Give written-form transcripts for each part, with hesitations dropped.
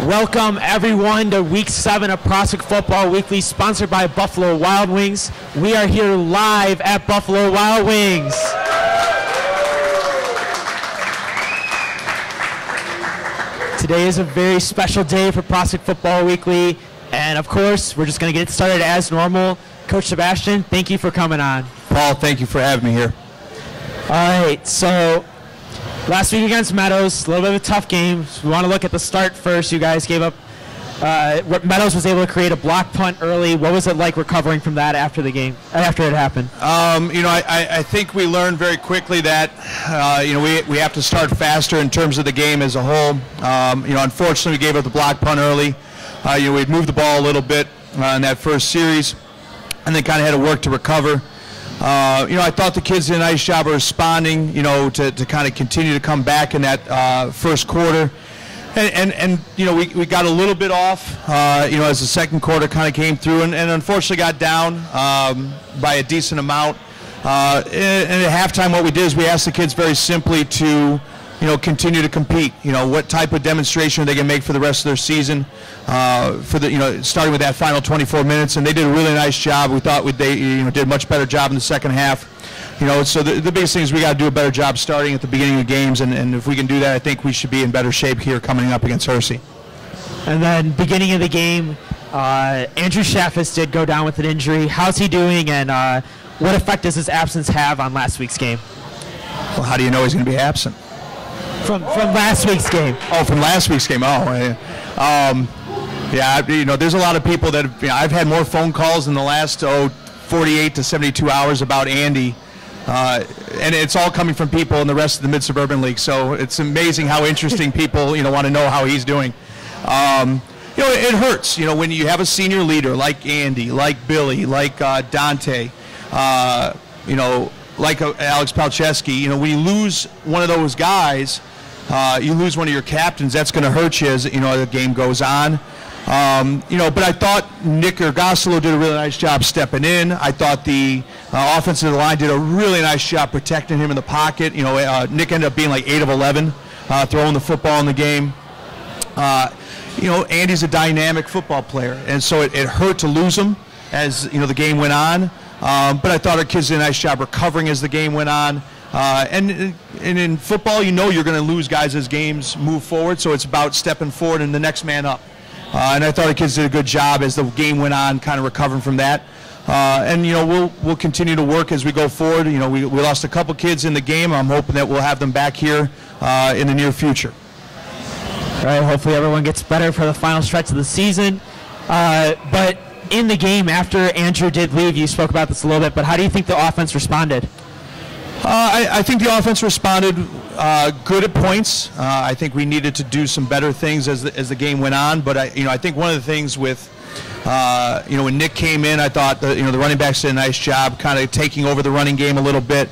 Welcome everyone to week 7 of Prospect Football Weekly, sponsored by Buffalo Wild Wings. We are here live at Buffalo Wild Wings. Today is a very special day for Prospect Football Weekly, and of course, we're just going to get started as normal. Coach Sebestyen, thank you for coming on. Paul, thank you for having me here. All right, so last week against Meadows, a little bit of a tough game. So we want to look at the start first. You guys gave up. Meadows was able to create a block punt early. What was it like recovering from that after the game, after it happened? I think we learned very quickly that we have to start faster in terms of the game as a whole. Unfortunately, we gave up the block punt early. We'd moved the ball a little bit in that first series, and then kind of had to work to recover. I thought the kids did a nice job of responding, to kind of continue to come back in that first quarter. And we got a little bit off, as the second quarter kind of came through, and unfortunately got down by a decent amount. And at halftime, what we did is we asked the kids very simply to, continue to compete. What type of demonstration are they going to make for the rest of their season, starting with that final 24 minutes, and they did a really nice job. We thought they did a much better job in the second half. So the biggest thing is we got to do a better job starting at the beginning of games, and if we can do that, I think we should be in better shape here coming up against Hersey. And then beginning of the game, Andrew Shaffis did go down with an injury. How's he doing, and what effect does his absence have on last week's game? Well, how do you know he's going to be absent? From last week's game. Oh, from last week's game. Oh, there's a lot of people that I've had more phone calls in the last 48 to 72 hours about Andy. And it's all coming from people in the rest of the Mid-Suburban League. So it's amazing how interesting people, want to know how he's doing. It hurts, when you have a senior leader like Andy, like Billy, like Dante, like Alex Palczewski. When you lose one of those guys, you lose one of your captains, that's going to hurt you as, the game goes on. But I thought Nick Ergosolo did a really nice job stepping in. I thought the offensive line did a really nice job protecting him in the pocket. Nick ended up being like 8 of 11 throwing the football in the game. Andy's a dynamic football player, and so it hurt to lose him as the game went on. But I thought our kids did a nice job recovering as the game went on. And in football, you're going to lose guys as games move forward, so it's about stepping forward and the next man up. And I thought the kids did a good job as the game went on, kind of recovering from that. And we'll continue to work as we go forward. We lost a couple kids in the game. I'm hoping that we'll have them back here in the near future. All right. Hopefully everyone gets better for the final stretch of the season. But in the game, after Andrew did leave, you spoke about this a little bit, but how do you think the offense responded? I think the offense responded good at points. I think we needed to do some better things as the game went on. But I think one of the things with when Nick came in, I thought the running backs did a nice job, kind of taking over the running game a little bit.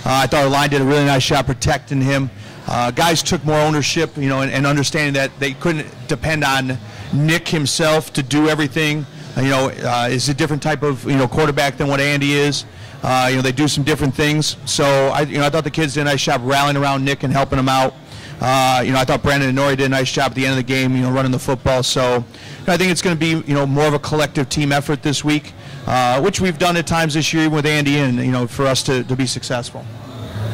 I thought our line did a really nice job protecting him. Guys took more ownership, and understanding that they couldn't depend on Nick himself to do everything. Is a different type of quarterback than what Andy is. They do some different things. So I thought the kids did a nice job rallying around Nick and helping him out. I thought Brandon and Nori did a nice job at the end of the game, running the football. So I think it's going to be, more of a collective team effort this week, which we've done at times this year with Andy, and for us to be successful.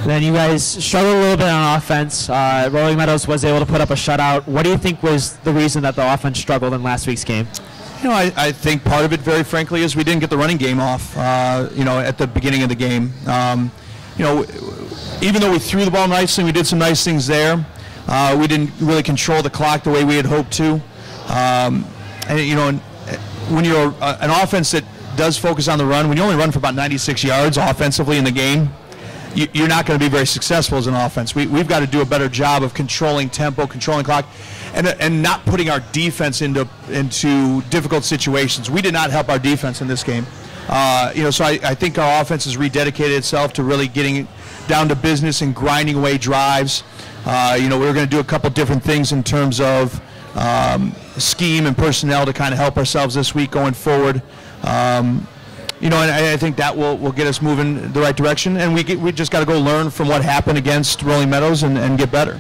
Then you guys struggled a little bit on offense. Rolling Meadows was able to put up a shutout. What do you think was the reason that the offense struggled in last week's game? I think part of it, very frankly, is we didn't get the running game off, at the beginning of the game. Even though we threw the ball nicely, we did some nice things there. We didn't really control the clock the way we had hoped to. When you're an offense that does focus on the run, when you only run for about 96 yards offensively in the game, you're not going to be very successful as an offense. We've got to do a better job of controlling tempo, controlling clock, and not putting our defense into difficult situations. We did not help our defense in this game. So I think our offense has rededicated itself to really getting down to business and grinding away drives. We're going to do a couple different things in terms of scheme and personnel to kind of help ourselves this week going forward. And I think that will get us moving the right direction. And we just got to go learn from what happened against Rolling Meadows and get better.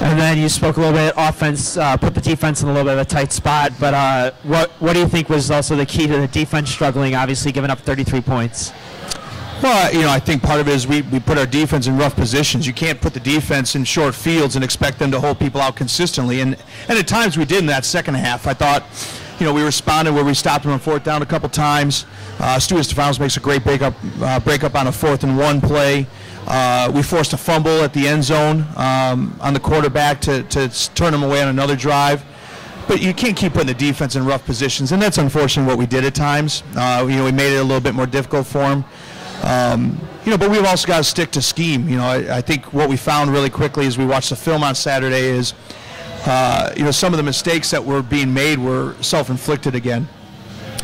And then you spoke a little bit offense, put the defense in a little bit of a tight spot. But what do you think was also the key to the defense struggling, obviously giving up 33 points? Well, I think part of it is we put our defense in rough positions. You can't put the defense in short fields and expect them to hold people out consistently. And at times we did in that second half. I thought, we responded where we stopped them on fourth down a couple times. Stuart Stefanos makes a great break up on a 4th and 1 play. We forced a fumble at the end zone on the quarterback to turn them away on another drive. But you can't keep putting the defense in rough positions, and that's unfortunately what we did at times. We made it a little bit more difficult for them. But we've also got to stick to scheme. I think what we found really quickly as we watched the film on Saturday is, some of the mistakes that were being made were self-inflicted again.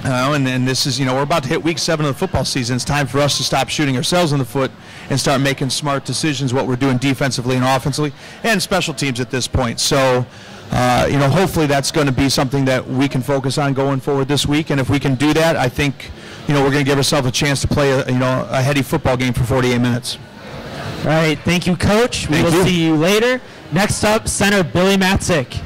And this is, we're about to hit week 7 of the football season. It's time for us to stop shooting ourselves in the foot and start making smart decisions, what we're doing defensively and offensively and special teams at this point. So, hopefully that's going to be something that we can focus on going forward this week. And if we can do that, I think, we're going to give ourselves a chance to play a heady football game for 48 minutes. All right. Thank you, Coach. We will see you later. Next up, center Billy Matzek.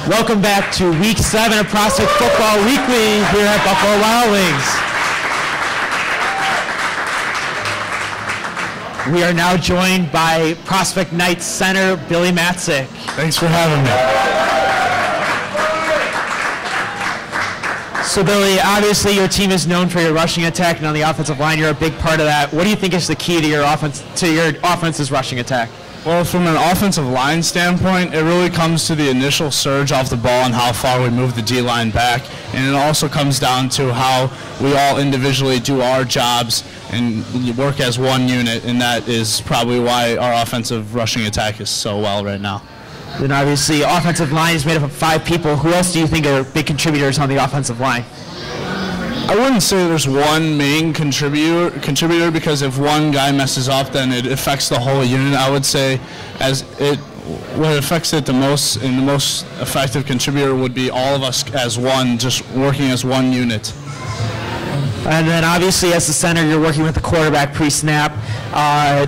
Welcome back to Week 7 of Prospect Football Weekly here at Buffalo Wild Wings. We are now joined by Prospect Knights center Billy Matzek. Thanks for having me. So Billy, obviously your team is known for your rushing attack, and on the offensive line, you're a big part of that. What do you think is the key to your offense's rushing attack? Well, from an offensive line standpoint, it really comes to the initial surge off the ball and how far we move the D-line back. And it also comes down to how we all individually do our jobs and work as one unit, and that is probably why our offensive rushing attack is so well right now. Then obviously, offensive line is made up of 5 people. Who else do you think are big contributors on the offensive line? I wouldn't say there's one main contributor because if one guy messes up, then it affects the whole unit. I would say what affects it the most and the most effective contributor would be all of us as one, just working as one unit. And then obviously as the center, you're working with the quarterback pre-snap.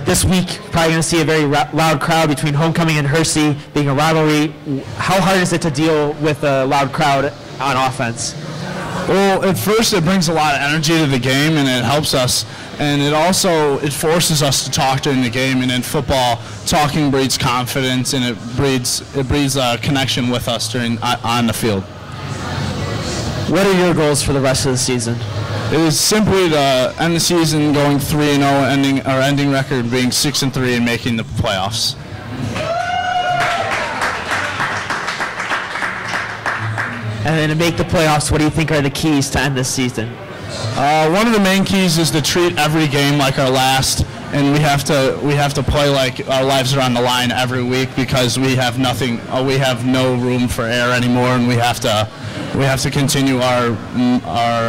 This week, probably going to see a very loud crowd between Homecoming and Hersey being a rivalry. How hard is it to deal with a loud crowd on offense? Well, at first it brings a lot of energy to the game and it helps us. And it forces us to talk during the game. And in football, talking breeds confidence and it breeds a connection with us on the field. What are your goals for the rest of the season? It is simply to end the season going 3-0, ending record being 6-3 and making the playoffs. And then to make the playoffs, what do you think are the keys to end this season? One of the main keys is to treat every game like our last, and we have to play like our lives are on the line every week because we have no room for error anymore, and we have to continue our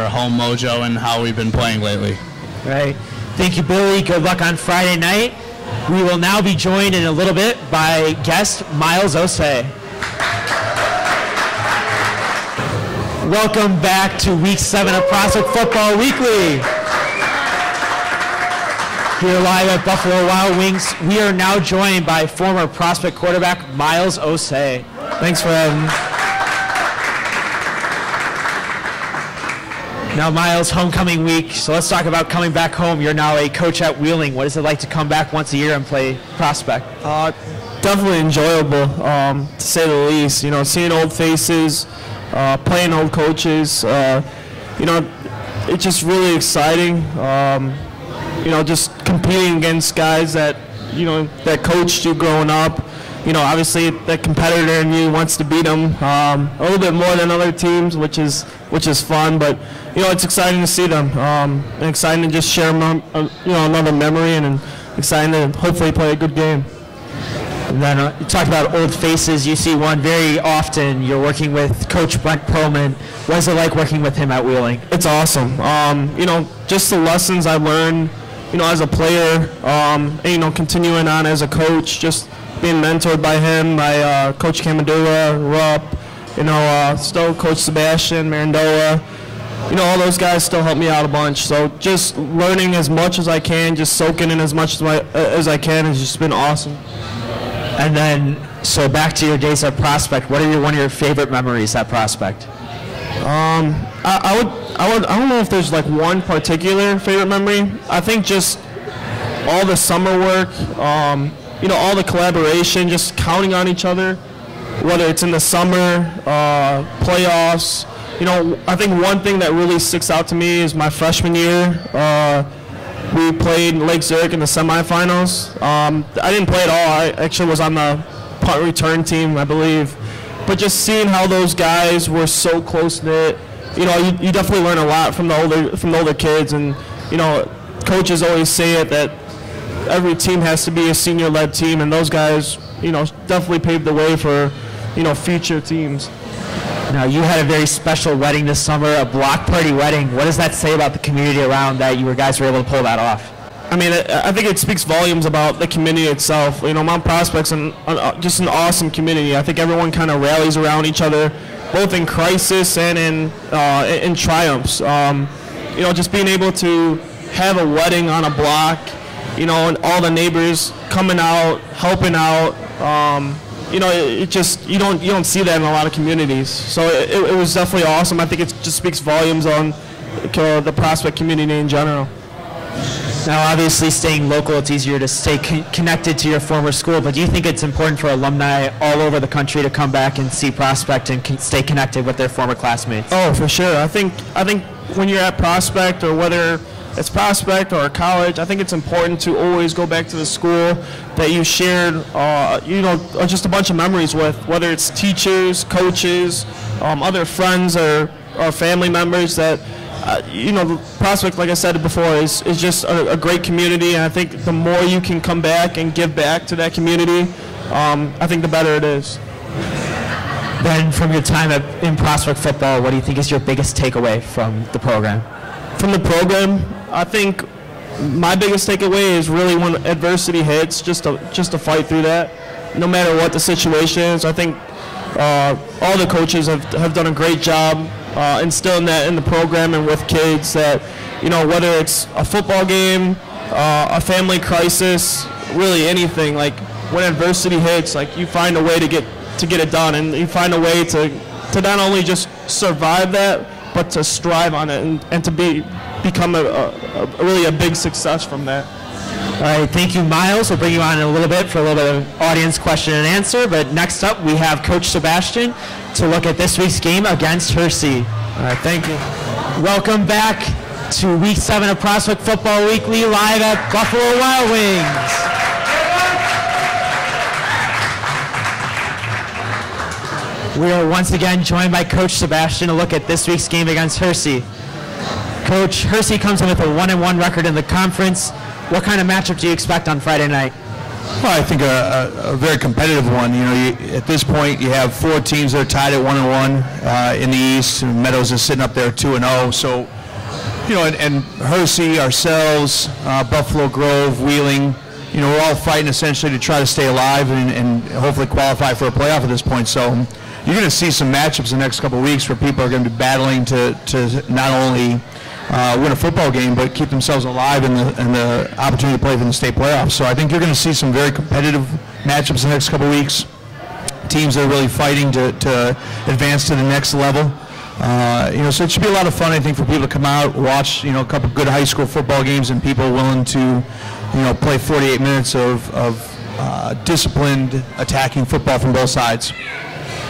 home mojo and how we've been playing lately. Right. Thank you, Billy. Good luck on Friday night. We will now be joined in a little bit by guest Miles Osei. Welcome back to Week 7 of Prospect Football Weekly. Here live at Buffalo Wild Wings, we are now joined by former Prospect quarterback Miles Osei. Thanks for having me. Now, Miles, homecoming week, so let's talk about coming back home. You're now a coach at Wheeling. What is it like to come back once a year and play Prospect? Definitely enjoyable, to say the least. Seeing old faces, playing old coaches, it's just really exciting. Just competing against guys that coached you growing up. Obviously that competitor in you wants to beat them a little bit more than other teams, which is fun. But it's exciting to see them, and exciting to just share another memory, and exciting to hopefully play a good game. And then you talked about old faces. You see one very often. You're working with Coach Brent Perlman. What is it like working with him at Wheeling? It's awesome. Just the lessons I learned, as a player, and, continuing on as a coach, just being mentored by him, by Coach Camadula, Rupp, still Coach Sebestyen, Marandola. all those guys still help me out a bunch. So just learning as much as I can, just soaking in as much as I can has just been awesome. And then, so back to your days at Prospect, what are one of your favorite memories at Prospect? I don't know if there's like one particular favorite memory. I think just all the summer work, all the collaboration, just counting on each other, whether it's in the summer, playoffs. I think one thing that really sticks out to me is my freshman year. We played Lake Zurich in the semifinals. I didn't play at all. I actually was on the punt return team, I believe. But just seeing how those guys were so close-knit, you definitely learn a lot from the older kids. And, coaches always say it that every team has to be a senior-led team, and those guys, definitely paved the way for, future teams. Now, you had a very special wedding this summer, a block party wedding. What does that say about the community around that you guys were able to pull that off? I mean, I think it speaks volumes about the community itself. Mount Prospect's just an awesome community. I think everyone kind of rallies around each other, both in crisis and in triumphs. Just being able to have a wedding on a block, and all the neighbors coming out, helping out. It just you don't see that in a lot of communities. So it was definitely awesome. I think it just speaks volumes on the Prospect community in general. Now, obviously, staying local, it's easier to stay connected to your former school, but do you think it's important for alumni all over the country to come back and see Prospect and stay connected with their former classmates? Oh, for sure. I think when you're at Prospect, or whether it's Prospect or college, I think it's important to always go back to the school that you shared, just a bunch of memories with, whether it's teachers, coaches, other friends or family members that, Prospect, like I said before, is just a great community, and I think the more you can come back and give back to that community, I think the better it is. Then from your time in Prospect football, what do you think is your biggest takeaway from the program? From the program, I think my biggest takeaway is really when adversity hits, just to fight through that, no matter what the situation is. I think all the coaches have done a great job instilling that in the program and with kids, that whether it's a football game, a family crisis, really anything, like when adversity hits, like you find a way to get it done, and you find a way to not only just survive that, but to strive on it and to become really a big success from that. All right, thank you, Miles. We'll bring you on in a little bit for a little bit of audience question and answer, but next up we have Coach Sebestyen to look at this week's game against Hersey. All right, thank you. Welcome back to Week 7 of Prospect Football Weekly, live at Buffalo Wild Wings. We are once again joined by Coach Sebestyen to look at this week's game against Hersey. Coach, Hersey comes in with a 1-1 record in the conference. What kind of matchup do you expect on Friday night? Well, I think a very competitive one. At this point, you have 4 teams that are tied at 1-1 in the East. And Meadows is sitting up there 2-0. So, and Hersey, ourselves, Buffalo Grove, Wheeling, we're all fighting essentially to try to stay alive and hopefully qualify for a playoff at this point. So you're going to see some matchups in the next couple of weeks where people are going to be battling to not only win a football game, but keep themselves alive in the opportunity to play for the state playoffs. So I think you're going to see some very competitive matchups in the next couple of weeks. Teams that are really fighting to advance to the next level. So it should be a lot of fun, I think, for people to come out, watch, a couple good high school football games, and people willing to, play 48 minutes of disciplined attacking football from both sides.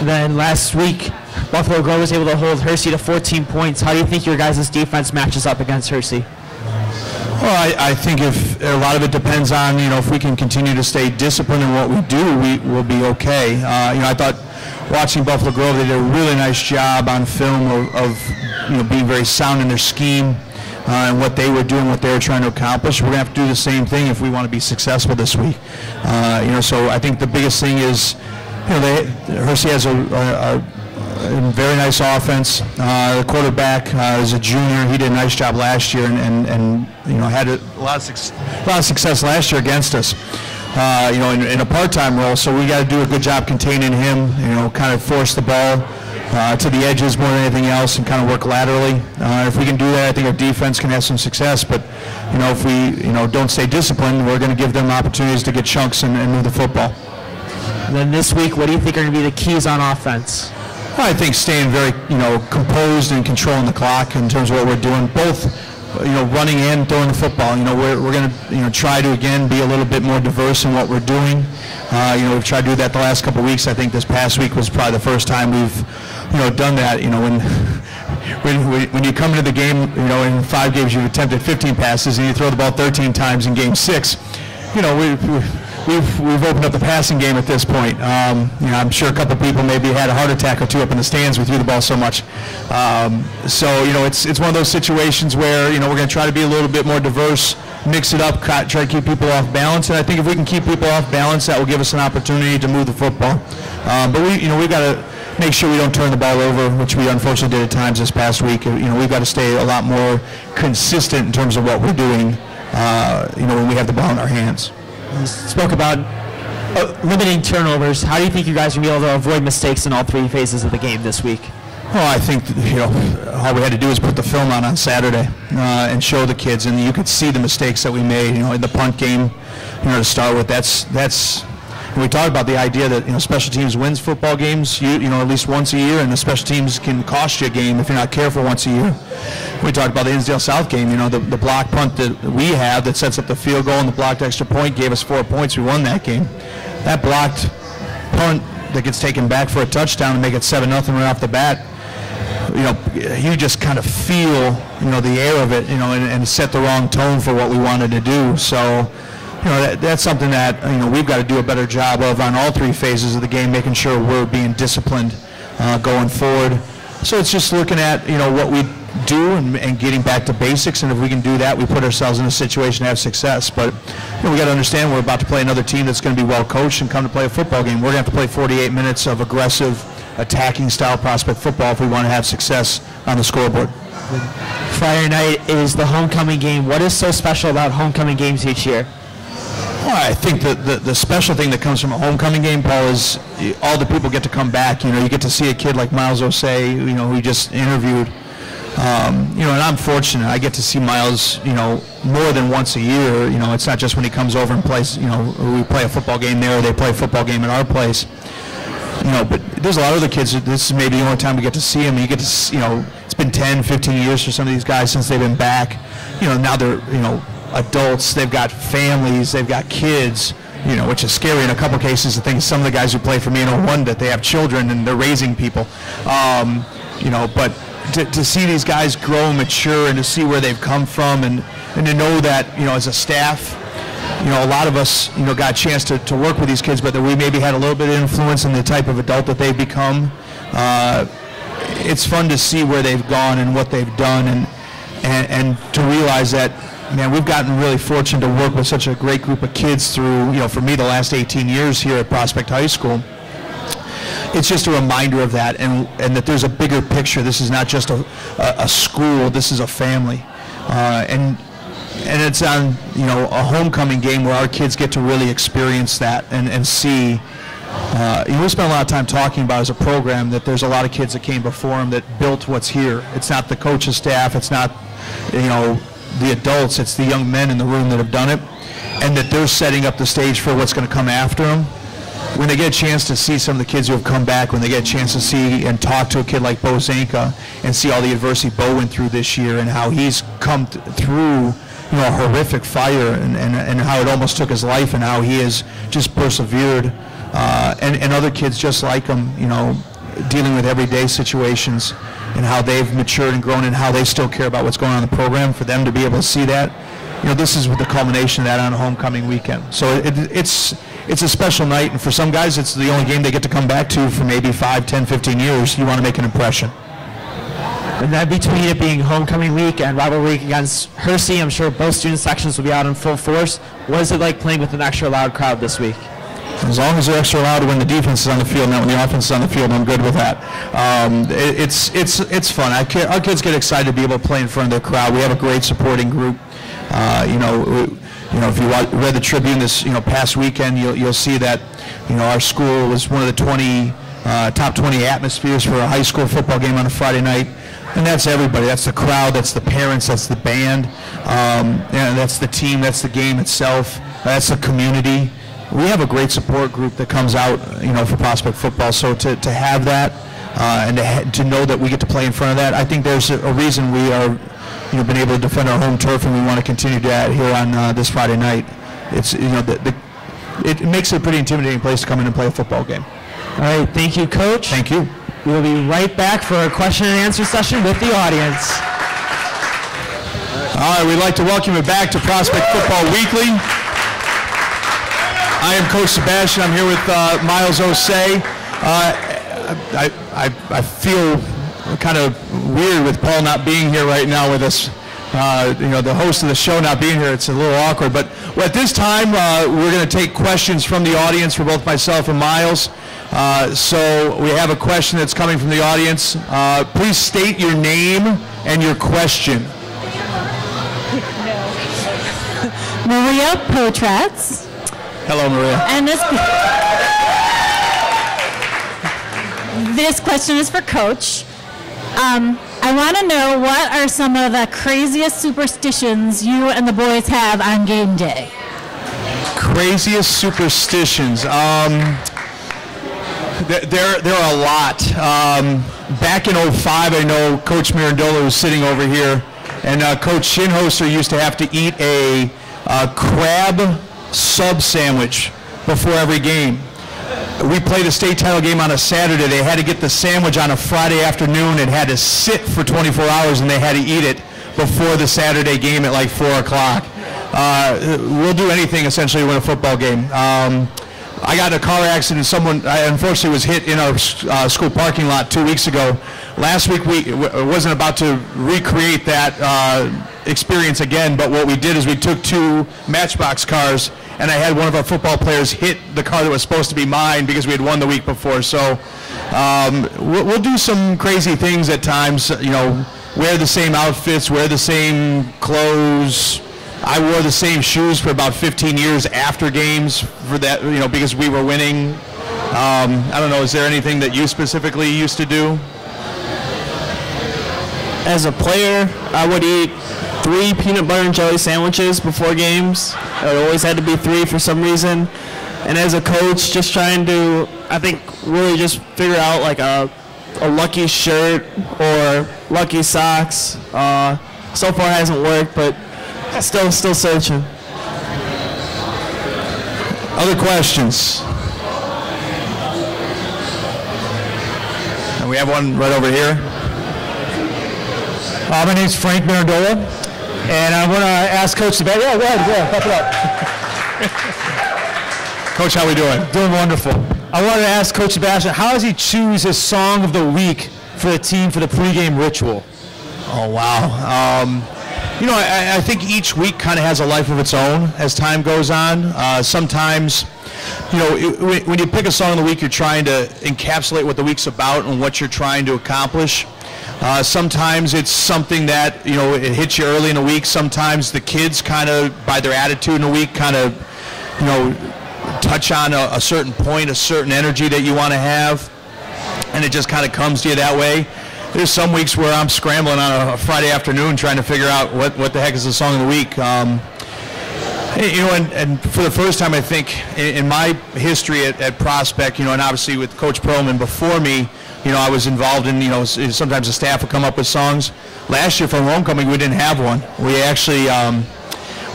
Then last week, Buffalo Grove was able to hold Hersey to 14 points. How do you think your guys' defense matches up against Hersey? Well, I think if a lot of it depends on, if we can continue to stay disciplined in what we do, we will be okay. I thought watching Buffalo Grove, they did a really nice job on film of being very sound in their scheme and what they were doing, what they were trying to accomplish. We're going to have to do the same thing if we want to be successful this week. So I think the biggest thing is, Hersey has a very nice offense. The quarterback is a junior. He did a nice job last year and had a lot of success last year against us. In a part-time role. So we got to do a good job containing him. Kind of force the ball to the edges more than anything else and kind of work laterally. If we can do that, I think our defense can have some success. But if we don't stay disciplined, we're going to give them opportunities to get chunks and move the football. And then this week, what do you think are going to be the keys on offense? Well, I think staying very composed and controlling the clock in terms of what we're doing, both running and throwing the football. We're going to try to again be a little bit more diverse in what we're doing. We've tried to do that the last couple of weeks. I think this past week was probably the first time we've done that. When you come into the game, in 5 games you've attempted 15 passes and you throw the ball 13 times in game 6. We've opened up the passing game at this point. I'm sure a couple of people maybe had a heart attack or two up in the stands. We threw the ball so much. It's one of those situations where we're going to try to be a little bit more diverse, mix it up, try to keep people off balance. And I think if we can keep people off balance, that will give us an opportunity to move the football. But we've got to make sure we don't turn the ball over, which we unfortunately did at times this past week. We've got to stay a lot more consistent in terms of what we're doing. When we have the ball in our hands. You spoke about limiting turnovers. How do you think you guys will be able to avoid mistakes in all 3 phases of the game this week? Well, I think all we had to do is put the film on Saturday and show the kids, and you could see the mistakes that we made. In the punt game, to start with, that's. We talked about the idea that special teams wins football games, at least once a year, and the special teams can cost you a game if you're not careful once a year. We talked about the Hinsdale South game. The block punt that we have that sets up the field goal and the blocked extra point gave us 4 points. We won that game. That blocked punt that gets taken back for a touchdown and make it 7-0 right off the bat. You just kind of feel the air of it, and set the wrong tone for what we wanted to do. So. That's something that we've got to do a better job of on all 3 phases of the game, making sure we're being disciplined going forward. So it's just looking at what we do and getting back to basics, and if we can do that, we put ourselves in a situation to have success. But we got to understand we're about to play another team that's going to be well coached and come to play a football game. We're going to have to play 48 minutes of aggressive, attacking style Prospect football if we want to have success on the scoreboard. Friday night is the homecoming game. What is so special about homecoming games each year? Well, I think the special thing that comes from a homecoming game, Paul, is all the people get to come back. You get to see a kid like Miles Osei, who we just interviewed. And I'm fortunate. I get to see Miles, more than once a year. It's not just when he comes over and plays, we play a football game there or they play a football game at our place. But there's a lot of other kids. This is maybe the only time we get to see them. You get to, it's been 10, 15 years for some of these guys since they've been back. Now they're, adults, they've got families, they've got kids, which is scary in a couple cases. I think some of the guys who play for me in 01 that they have children and they're raising people. But to see these guys grow and mature and to see where they've come from and to know that, as a staff, a lot of us, got a chance to work with these kids, but that we maybe had a little bit of influence in the type of adult that they've become. It's fun to see where they've gone and what they've done and to realize that, man, we've gotten really fortunate to work with such a great group of kids through, for me, the last 18 years here at Prospect High School. It's just a reminder of that and that there's a bigger picture. This is not just a school, this is a family. And it's on, a homecoming game where our kids get to really experience that and see. We spent a lot of time talking about as a program that there's a lot of kids that came before them that built what's here. It's not the coach's staff, it's not, the adults, it's the young men in the room that have done it, and that they're setting up the stage for what's going to come after them. When they get a chance to see some of the kids who have come back, when they get a chance to see and talk to a kid like Bo Zanka and see all the adversity Bo went through this year and how he's come through a horrific fire and how it almost took his life and how he has just persevered, and other kids just like him, dealing with everyday situations and how they've matured and grown and how they still care about what's going on in the program. For them to be able to see that, this is the culmination of that on a homecoming weekend. So it's a special night, and for some guys it's the only game they get to come back to for maybe 5, 10, 15 years. You want to make an impression. And then between it being homecoming week and rivalry week against Hersey, I'm sure both student sections will be out in full force. What is it like playing with an extra loud crowd this week? As long as they're extra loud when the defense is on the field, not when the offense is on the field, I'm good with that. It's fun. Our kids get excited to be able to play in front of their crowd. We have a great supporting group. If you read the Tribune this past weekend, you'll see that our school was one of the 20 top 20 atmospheres for a high school football game on a Friday night. And that's everybody. That's the crowd. That's the parents. That's the band. And that's the team. That's the game itself. That's the community. We have a great support group that comes out, for Prospect football. So to have that and to know that we get to play in front of that, I think there's a reason we are, been able to defend our home turf, and we want to continue to that here on this Friday night. It's it makes it a pretty intimidating place to come in and play a football game. All right, thank you, Coach. Thank you. We'll be right back for a question and answer session with the audience. All right, we'd like to welcome you back to Prospect Football Weekly. I am Coach Sebestyen. I'm here with Miles Osei. I feel kind of weird with Paul not being here right now with us. The host of the show not being here, it's a little awkward. But at this time, we're going to take questions from the audience for both myself and Miles. So we have a question that's coming from the audience. Please state your name and your question. Maria Potratz. Hello, Maria. And this question is for Coach. I want to know, what are some of the craziest superstitions you and the boys have on game day? Craziest superstitions. There are a lot. Back in '05, I know Coach Mirandola was sitting over here, and Coach Shinhoster used to have to eat a crab sub sandwich before every game. We played a state title game on a Saturday. They had to get the sandwich on a Friday afternoon. It had to sit for 24 hours, and they had to eat it before the Saturday game at like 4 o'clock. We'll do anything essentially to win a football game. I got in a car accident. Someone, unfortunately, was hit in our school parking lot 2 weeks ago. Last week, we wasn't about to recreate that experience again, but what we did is we took 2 Matchbox cars, and I had one of our football players hit the car that was supposed to be mine because we had won the week before. So we'll do some crazy things at times, wear the same outfits, wear the same clothes. I wore the same shoes for about 15 years after games for that, because we were winning. I don't know, is there anything that you specifically used to do? As a player, I would eat 3 peanut butter and jelly sandwiches before games. It always had to be 3 for some reason. And as a coach, just trying to, I think, really just figure out like a lucky shirt or lucky socks. So far hasn't worked, but still searching. Other questions? And we have one right over here. My name's Frank Mirandola, and I want to ask Coach Sebestyen. Yeah, go ahead, pop it up. Coach, how we doing? Doing wonderful. I wanted to ask Coach Sebestyen, how does he choose his song of the week for the team for the pregame ritual? Oh, wow. I think each week kind of has a life of its own as time goes on. Sometimes, when you pick a song of the week, you're trying to encapsulate what the week's about and what you're trying to accomplish. Sometimes it's something that, it hits you early in the week. Sometimes the kids kind of, by their attitude in the week, kind of, touch on a certain point, a certain energy that you want to have, and it just kind of comes to you that way. There's some weeks where I'm scrambling on a Friday afternoon trying to figure out what the heck is the song of the week. And for the first time, I think, in my history at Prospect, and obviously with Coach Perlman before me, I was involved in, sometimes the staff would come up with songs. Last year for homecoming, we didn't have one. We actually,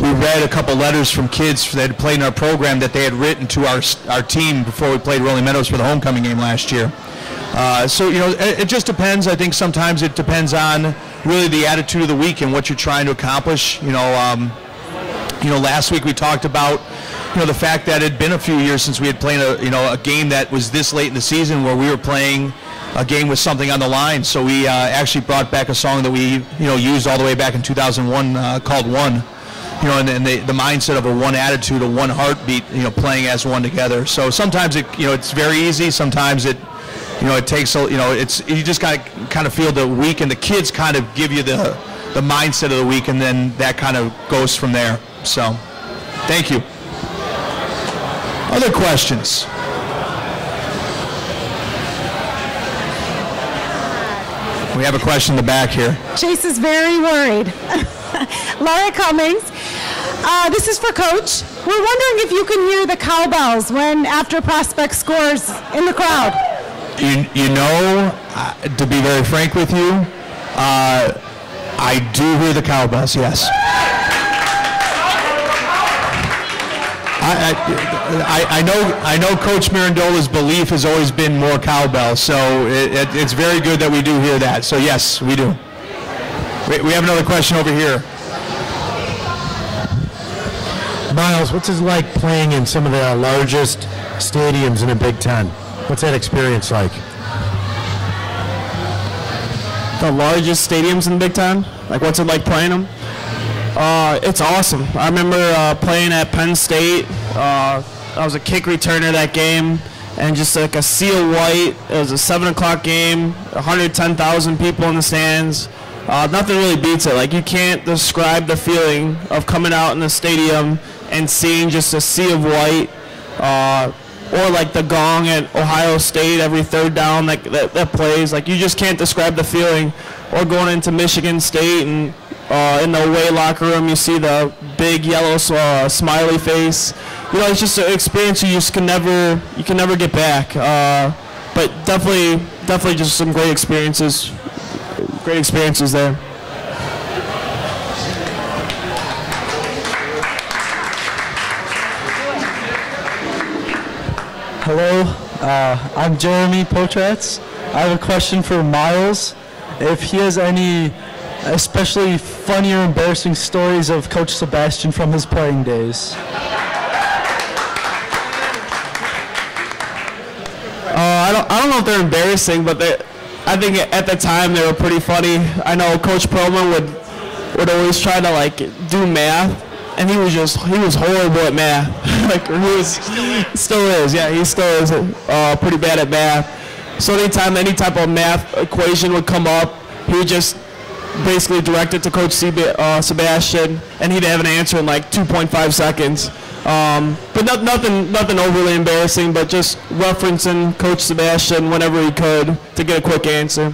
we read a couple letters from kids that had played in our program that they had written to our team before we played Rolling Meadows for the homecoming game last year. So, it just depends. I think sometimes it depends on really the attitude of the week and what you're trying to accomplish. Last week we talked about, the fact that it had been a few years since we had played a game that was this late in the season where we were playing a game with something on the line. So we actually brought back a song that we, used all the way back in 2001 called One. And the mindset of a one attitude, a one heartbeat, playing as one together. So sometimes it's very easy. Sometimes it takes, you just got to kind of feel the week, and the kids kind of give you the mindset of the week, and then that kind of goes from there. So, thank you. Other questions? We have a question in the back here. Chase is very worried. Laura Cummings. This is for Coach. We're wondering if you can hear the cowbells after Prospect scores in the crowd. You know, to be very frank with you, I do hear the cowbells, yes. I know Coach Mirandola's belief has always been more cowbells, so it's very good that we do hear that. So yes, we do. We have another question over here. Miles, what's it like playing in some of the largest stadiums in the Big Ten? What's that experience like? The largest stadiums in the Big Ten? Like, what's it like playing them? It's awesome. I remember playing at Penn State. I was a kick returner that game, and just like a sea of white. It was a 7 o'clock game, 110,000 people in the stands. Nothing really beats it. Like, you can't describe the feeling of coming out in the stadium and seeing just a sea of white, or like the gong at Ohio State every third down that plays. Like, you just can't describe the feeling. Or going into Michigan State and in the away locker room, you see the big yellow smiley face. You know, it's just an experience you can never get back. But definitely just some great experiences there. Hello, I'm Jeremy Potratz. I have a question for Miles. If he has any especially funny or embarrassing stories of Coach Sebestyen from his playing days. I don't know if they're embarrassing, but I think at the time they were pretty funny. I know Coach Perlman would always try to like do math, and he was horrible at math. Like he still is. Yeah, he still is pretty bad at math. So anytime any type of math equation would come up, he would just basically direct it to Coach Sebestyen, and he'd have an answer in like 2.5 seconds. But nothing overly embarrassing, but just referencing Coach Sebestyen whenever he could to get a quick answer.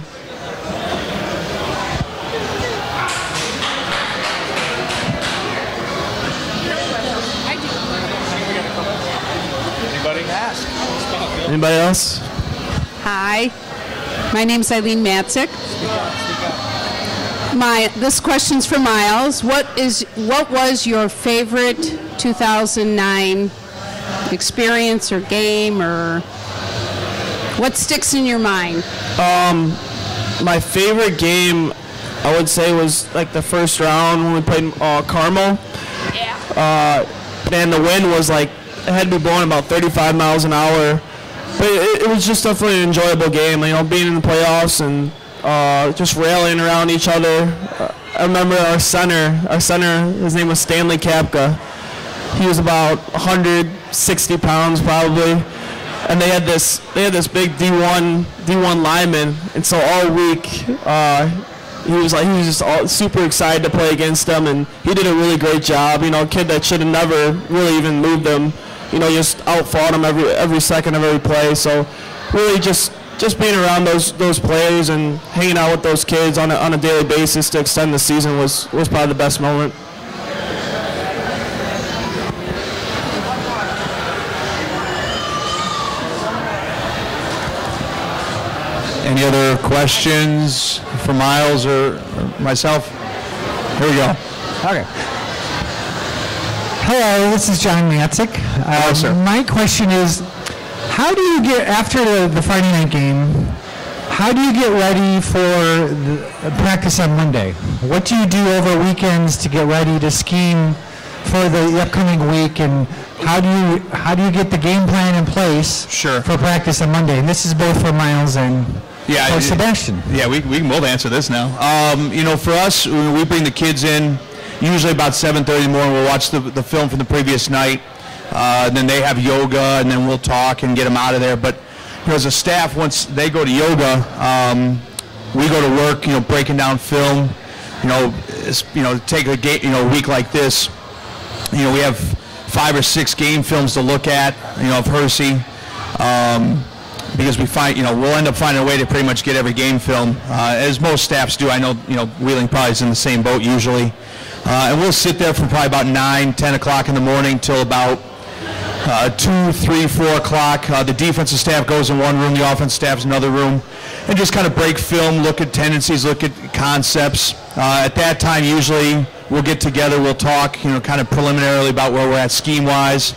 Anybody else? Hi, my name's Billy Matzek. This question's for Miles. What was your favorite 2009 experience or game, or what sticks in your mind? My favorite game, I would say, was like the first round when we played Carmel. Yeah. And the wind was like, it had to be blowing about 35 miles an hour. But it was just definitely an enjoyable game, you know, being in the playoffs and just rallying around each other. I remember our center, his name was Stanley Kapka. He was about 160 pounds probably, and they had this big D1 lineman, and so all week he was just super excited to play against them, and he did a really great job. You know, a kid that should have never really even moved him, you know, just outfought him every second of every play. So really just being around those players and hanging out with those kids on a daily basis to extend the season was probably the best moment. Any other questions for Miles or myself? Here we go. Okay. Hello, this is John Matzek. Hello, sir. My question is, how do you get, after the Friday night game, how do you get ready for the practice on Monday? What do you do over weekends to get ready to scheme for the upcoming week, and how do you get the game plan in place for practice on Monday? And this is both for Miles and for Sebestyen. Yeah, we can both answer this now. You know, for us, we bring the kids in usually about 7:30 in the morning. We'll watch the film from the previous night. Then they have yoga, and then we'll talk and get them out of there. But you know, as a staff, once they go to yoga, we go to work. You know, breaking down film. Take a week like this. You know, we have 5 or 6 game films to look at. You know, of Hersey. because we find, we'll end up finding a way to pretty much get every game film, as most staffs do. I know, Wheeling probably is in the same boat usually. And we'll sit there from probably about 9, 10 o'clock in the morning till about 2, 3, 4 o'clock. The defensive staff goes in one room, the offensive staff's in another room, and just kind of break film, look at tendencies, look at concepts. At that time, usually we'll get together, we'll talk, kind of preliminarily about where we're at scheme-wise.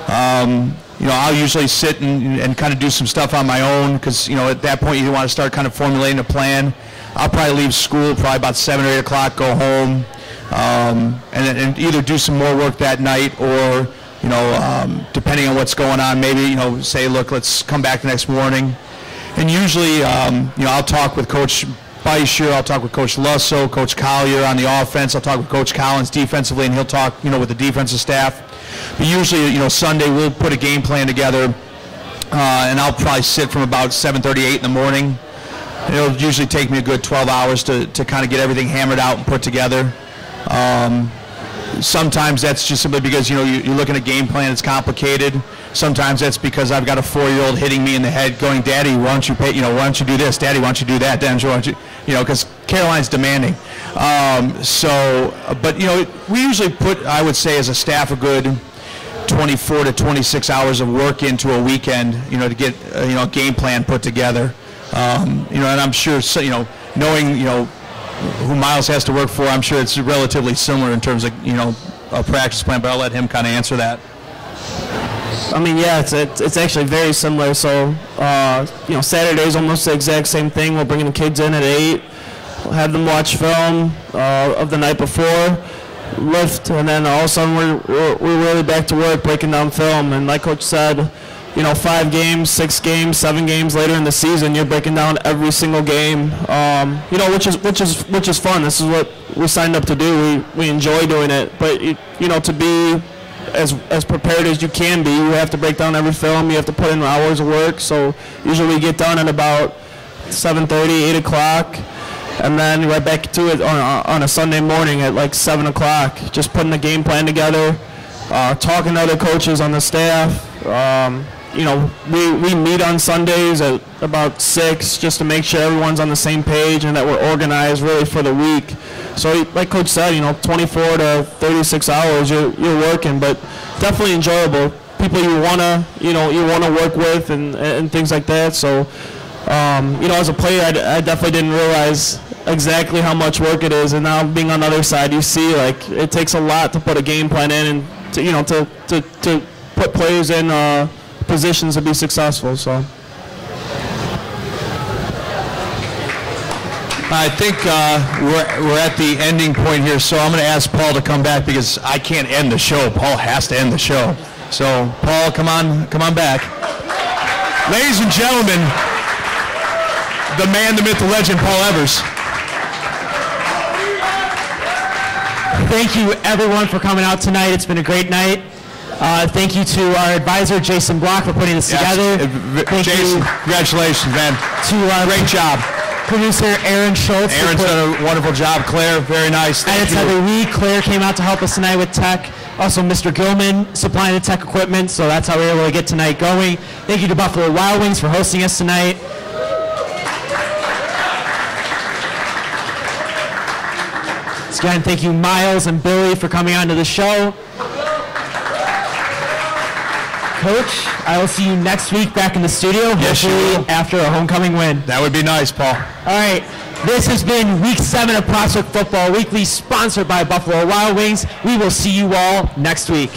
I'll usually sit and kind of do some stuff on my own because, at that point you want to start kind of formulating a plan. I'll probably leave school probably about 7 or 8 o'clock, go home, and either do some more work that night or, depending on what's going on, maybe, say, look, let's come back the next morning. And usually, I'll talk with Coach Beischer, I'll talk with Coach Lusso, Coach Collier on the offense, I'll talk with Coach Collins defensively, and he'll talk, with the defensive staff. But usually, Sunday we'll put a game plan together, and I'll probably sit from about 7:30, 8 in the morning. And it'll usually take me a good 12 hours to kind of get everything hammered out and put together. Sometimes that's just simply because, you're looking at a game plan, it's complicated. Sometimes that's because I've got a 4-year-old hitting me in the head going, Daddy, why don't you pay, why don't you do this? Daddy, why don't you do that? Daddy, why don't you, because Caroline's demanding. But we usually put, I would say, as a staff, a good 24 to 26 hours of work into a weekend, to get, a game plan put together. And I'm sure, knowing, who Miles has to work for, I'm sure it's relatively similar in terms of, a practice plan, but I'll let him kind of answer that. I mean, yeah, it's actually very similar. So, Saturday's almost the exact same thing. We'll bring the kids in at 8, we'll have them watch film of the night before, lift, and then all of a sudden we're really back to work breaking down film. And like Coach said, 5 games, 6 games, 7 games later in the season, you're breaking down every single game. Which is fun. This is what we signed up to do. We enjoy doing it. But to be as prepared as you can be, you have to break down every film. You have to put in hours of work. So usually we get done at about 7:30, 8 o'clock, and then right back to it on a Sunday morning at like 7 o'clock. Just putting the game plan together, talking to other coaches on the staff. We meet on Sundays at about 6 just to make sure everyone's on the same page and that we're organized really for the week. So like Coach said, 24 to 36 hours you're working, but definitely enjoyable. People you wanna work with and things like that. So as a player, I definitely didn't realize exactly how much work it is, and now being on the other side, you see like it takes a lot to put a game plan in and to put players in positions to be successful. So I think we're at the ending point here, so I'm going to ask Paul to come back because I can't end the show. Paul has to end the show. So Paul, come on back. Ladies and gentlemen, the man, the myth, the legend, Paul Evers. Thank you everyone for coming out tonight. It's been a great night. Thank you to our advisor, Jason Block, for putting this together. Jason, congratulations, man. Great job. Producer Aaron Schultz. Aaron's done a wonderful job. Claire, very nice. And it's every week. Claire came out to help us tonight with tech. Also, Mr. Gilman supplying the tech equipment, so that's how we were able to get tonight going. Thank you to Buffalo Wild Wings for hosting us tonight. So again, thank you, Miles and Billy, for coming on to the show. Coach, I will see you next week back in the studio, hopefully after a homecoming win. That would be nice, Paul. All right, this has been Week 7 of Prospect Football Weekly, sponsored by Buffalo Wild Wings. We will see you all next week.